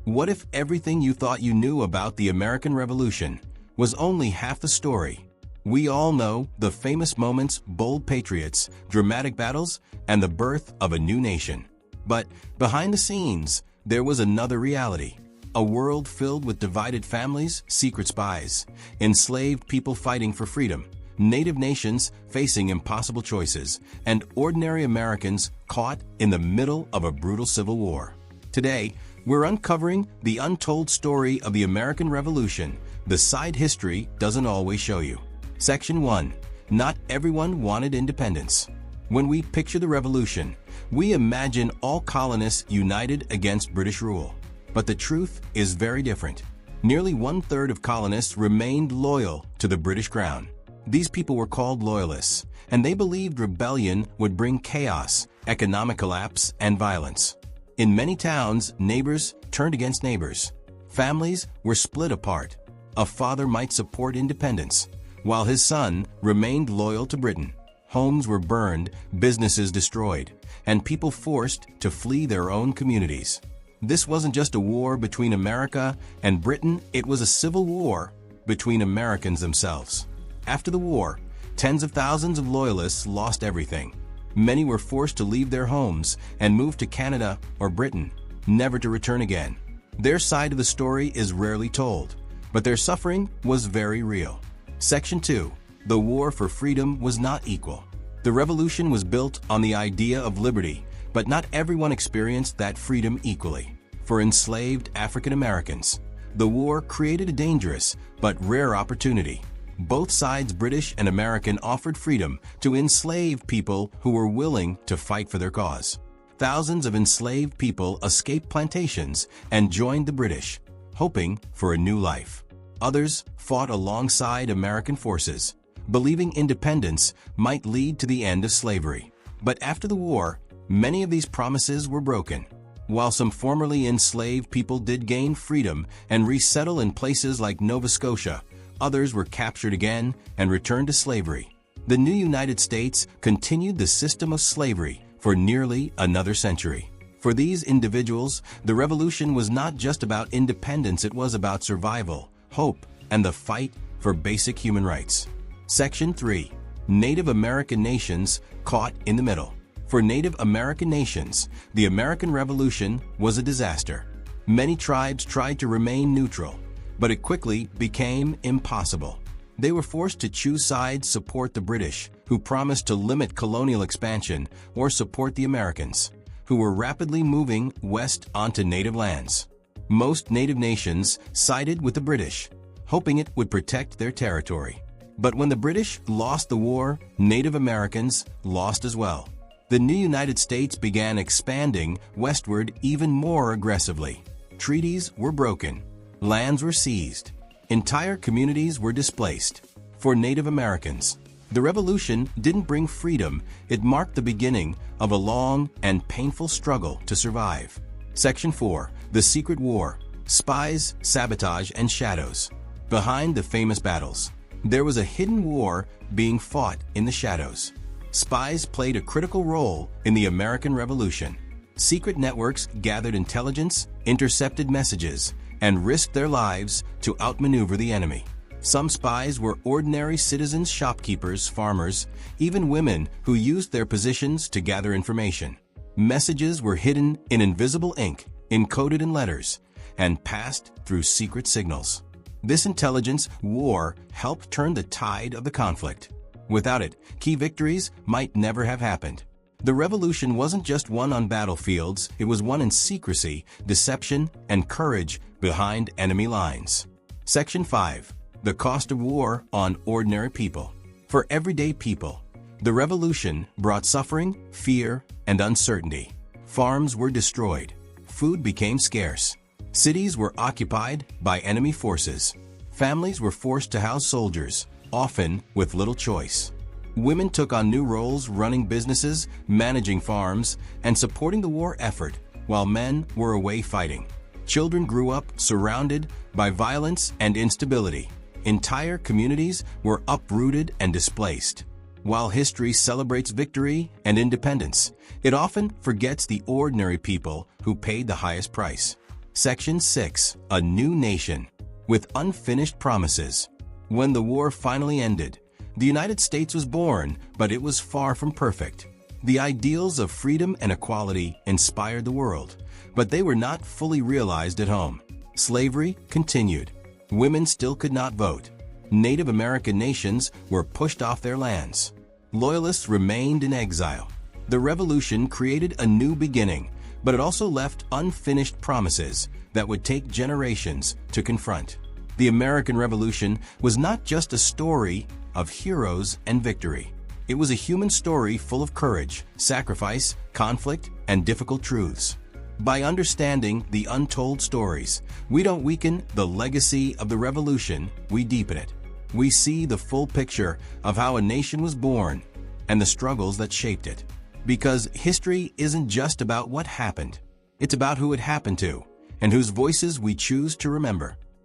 What if everything you thought you knew about the American Revolution was only half the story? We all know the famous moments, bold patriots, dramatic battles, and the birth of a new nation. But behind the scenes, there was another reality. A world filled with divided families, secret spies, enslaved people fighting for freedom, native nations facing impossible choices, and ordinary Americans caught in the middle of a brutal civil war. Today, we're uncovering the untold story of the American Revolution, the side history doesn't always show you. Section 1. Not everyone wanted independence. When we picture the Revolution, we imagine all colonists united against British rule. But the truth is very different. Nearly one-third of colonists remained loyal to the British crown. These people were called Loyalists, and they believed rebellion would bring chaos, economic collapse, and violence. In many towns, neighbors turned against neighbors. Families were split apart. A father might support independence, while his son remained loyal to Britain. Homes were burned, businesses destroyed, and people forced to flee their own communities. This wasn't just a war between America and Britain, it was a civil war between Americans themselves. After the war, tens of thousands of Loyalists lost everything. Many were forced to leave their homes and move to Canada or Britain, never to return again. Their side of the story is rarely told, but their suffering was very real. Section 2. The war for freedom was not equal. The revolution was built on the idea of liberty, but not everyone experienced that freedom equally. For enslaved African Americans, the war created a dangerous but rare opportunity. Both sides, British and American, offered freedom to enslaved people who were willing to fight for their cause. Thousands of enslaved people escaped plantations and joined the British, hoping for a new life. Others fought alongside American forces, believing independence might lead to the end of slavery. But after the war, many of these promises were broken. While some formerly enslaved people did gain freedom and resettle in places like Nova Scotia, others were captured again and returned to slavery. The new United States continued the system of slavery for nearly another century. For these individuals, the revolution was not just about independence, it was about survival, hope, and the fight for basic human rights. Section 3. Native American nations caught in the middle. For Native American nations, the American Revolution was a disaster. Many tribes tried to remain neutral, but it quickly became impossible. They were forced to choose sides: support the British, who promised to limit colonial expansion, or support the Americans, who were rapidly moving west onto native lands. Most native nations sided with the British, hoping it would protect their territory. But when the British lost the war, Native Americans lost as well. The new United States began expanding westward even more aggressively. Treaties were broken. Lands were seized. Entire communities were displaced. For Native Americans, the revolution didn't bring freedom, it marked the beginning of a long and painful struggle to survive. Section 4. The Secret War. Spies, sabotage, and shadows. Behind the famous battles, there was a hidden war being fought in the shadows. Spies played a critical role in the American Revolution. Secret networks gathered intelligence, intercepted messages, and risked their lives to outmaneuver the enemy. Some spies were ordinary citizens, shopkeepers, farmers, even women who used their positions to gather information. Messages were hidden in invisible ink, encoded in letters, and passed through secret signals. This intelligence war helped turn the tide of the conflict. Without it, key victories might never have happened. The revolution wasn't just won on battlefields, it was won in secrecy, deception, and courage behind enemy lines. Section 5. The Cost of War on Ordinary People. For everyday people, the revolution brought suffering, fear, and uncertainty. Farms were destroyed. Food became scarce. Cities were occupied by enemy forces. Families were forced to house soldiers, often with little choice. Women took on new roles, running businesses, managing farms, and supporting the war effort, while men were away fighting. Children grew up surrounded by violence and instability. Entire communities were uprooted and displaced. While history celebrates victory and independence, it often forgets the ordinary people who paid the highest price. Section 6. A New Nation. With Unfinished Promises. When the war finally ended, the United States was born, but it was far from perfect. The ideals of freedom and equality inspired the world, but they were not fully realized at home. Slavery continued. Women still could not vote. Native American nations were pushed off their lands. Loyalists remained in exile. The revolution created a new beginning, but it also left unfinished promises that would take generations to confront. The American Revolution was not just a story of heroes and victory. It was a human story full of courage, sacrifice, conflict, and difficult truths. By understanding the untold stories, we don't weaken the legacy of the revolution, we deepen it. We see the full picture of how a nation was born and the struggles that shaped it. Because history isn't just about what happened. It's about who it happened to and whose voices we choose to remember.